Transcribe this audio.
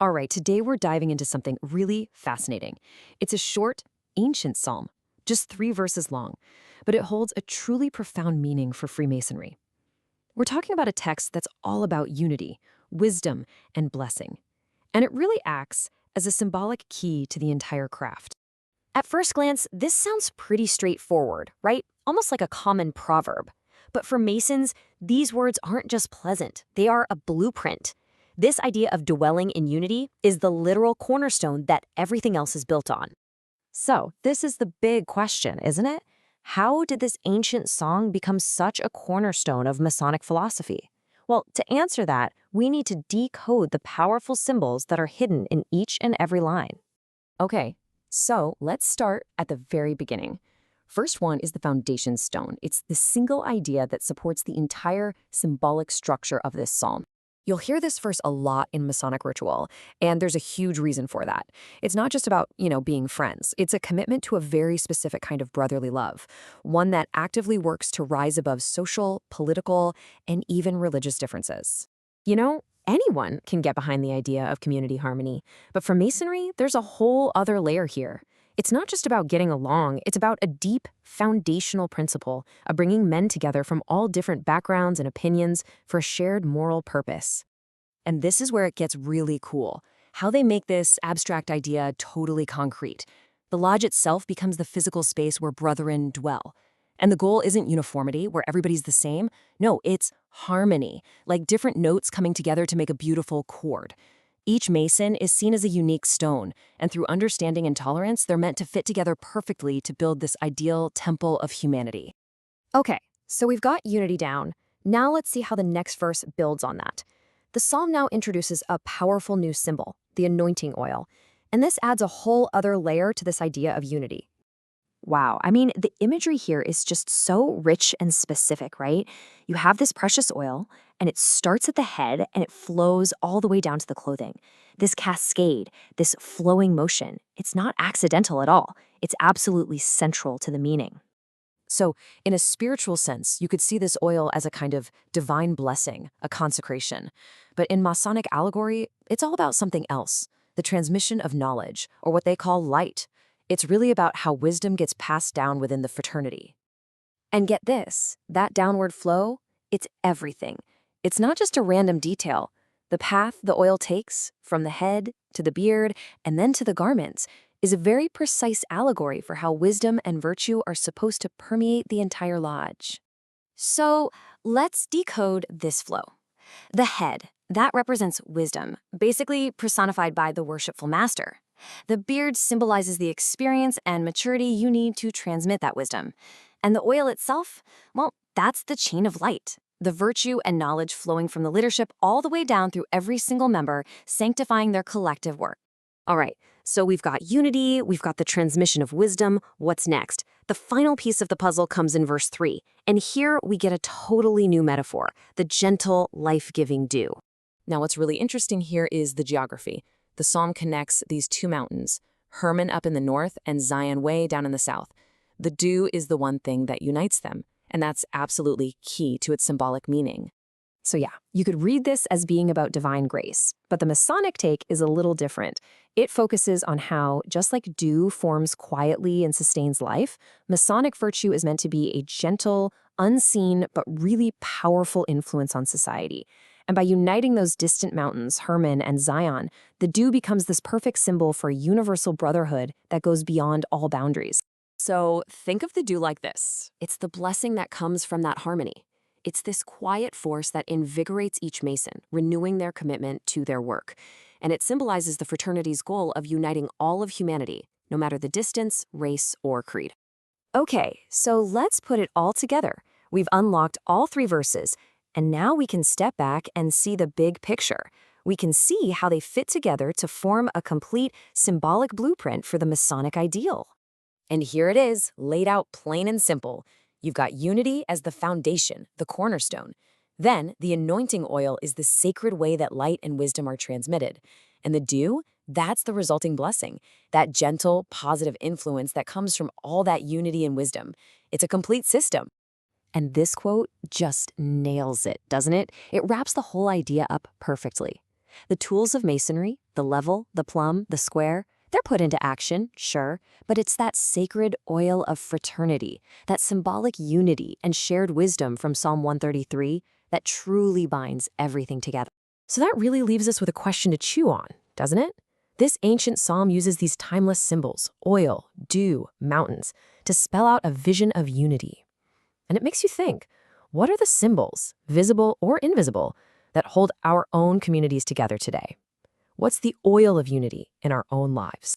All right, today we're diving into something really fascinating. It's a short, ancient psalm, just 3 verses long, but it holds a truly profound meaning for Freemasonry. We're talking about a text that's all about unity, wisdom, and blessing. And it really acts as a symbolic key to the entire craft. At first glance, this sounds pretty straightforward, right? Almost like a common proverb. But for Masons, these words aren't just pleasant, they are a blueprint. This idea of dwelling in unity is the literal cornerstone that everything else is built on. So, this is the big question, isn't it? How did this ancient song become such a cornerstone of Masonic philosophy? Well, to answer that, we need to decode the powerful symbols that are hidden in each and every line. Okay, so let's start at the very beginning. First one is the foundation stone. It's the single idea that supports the entire symbolic structure of this psalm. You'll hear this verse a lot in Masonic ritual, and there's a huge reason for that. It's not just about, being friends. It's a commitment to a very specific kind of brotherly love, one that actively works to rise above social, political, and even religious differences. Anyone can get behind the idea of community harmony, but for Masonry, there's a whole other layer here. It's not just about getting along, it's about a deep, foundational principle of bringing men together from all different backgrounds and opinions for a shared moral purpose. And this is where it gets really cool, how they make this abstract idea totally concrete. The lodge itself becomes the physical space where brethren dwell. And the goal isn't uniformity, where everybody's the same. No, it's harmony, like different notes coming together to make a beautiful chord. Each Mason is seen as a unique stone, and through understanding and tolerance, they're meant to fit together perfectly to build this ideal temple of humanity. Okay, so we've got unity down. Now let's see how the next verse builds on that. The psalm now introduces a powerful new symbol, the anointing oil, and this adds a whole other layer to this idea of unity. Wow, the imagery here is just so rich and specific, right? You have this precious oil, and it starts at the head and it flows all the way down to the clothing. This cascade, this flowing motion, it's not accidental at all. It's absolutely central to the meaning. So, in a spiritual sense, you could see this oil as a kind of divine blessing, a consecration. But in Masonic allegory, it's all about something else, the transmission of knowledge, or what they call light. It's really about how wisdom gets passed down within the fraternity. And get this, that downward flow, it's everything. It's not just a random detail. The path the oil takes, from the head to the beard and then to the garments, is a very precise allegory for how wisdom and virtue are supposed to permeate the entire lodge. So let's decode this flow. The head, that represents wisdom, basically personified by the worshipful master. The beard symbolizes the experience and maturity you need to transmit that wisdom. And the oil itself, well, that's the chain of light, the virtue and knowledge flowing from the leadership all the way down through every single member, sanctifying their collective work. All right, so we've got unity, we've got the transmission of wisdom. What's next? The final piece of the puzzle comes in verse 3, and here we get a totally new metaphor, the gentle, life-giving dew. Now, what's really interesting here is the geography. The psalm connects these two mountains, Hermon up in the north and Zion way down in the south. The dew is the one thing that unites them, and that's absolutely key to its symbolic meaning. So yeah, you could read this as being about divine grace, but the Masonic take is a little different. It focuses on how, just like dew forms quietly and sustains life, Masonic virtue is meant to be a gentle, unseen, but really powerful influence on society. And by uniting those distant mountains, Hermon and Zion, the dew becomes this perfect symbol for a universal brotherhood that goes beyond all boundaries. So think of the dew like this. It's the blessing that comes from that harmony. It's this quiet force that invigorates each Mason, renewing their commitment to their work. And it symbolizes the fraternity's goal of uniting all of humanity, no matter the distance, race, or creed. Okay, so let's put it all together. We've unlocked all 3 verses, and now we can step back and see the big picture. We can see how they fit together to form a complete symbolic blueprint for the Masonic ideal. And here it is, laid out plain and simple. You've got unity as the foundation, the cornerstone. Then, the anointing oil is the sacred way that light and wisdom are transmitted. And the dew, that's the resulting blessing, that gentle, positive influence that comes from all that unity and wisdom. It's a complete system. And this quote just nails it, doesn't it? It wraps the whole idea up perfectly. The tools of Masonry, the level, the plumb, the square, they're put into action, sure, but it's that sacred oil of fraternity, that symbolic unity and shared wisdom from Psalm 133 that truly binds everything together. So that really leaves us with a question to chew on, doesn't it? This ancient psalm uses these timeless symbols, oil, dew, mountains, to spell out a vision of unity. And it makes you think, what are the symbols, visible or invisible, that hold our own communities together today? What's the oil of unity in our own lives?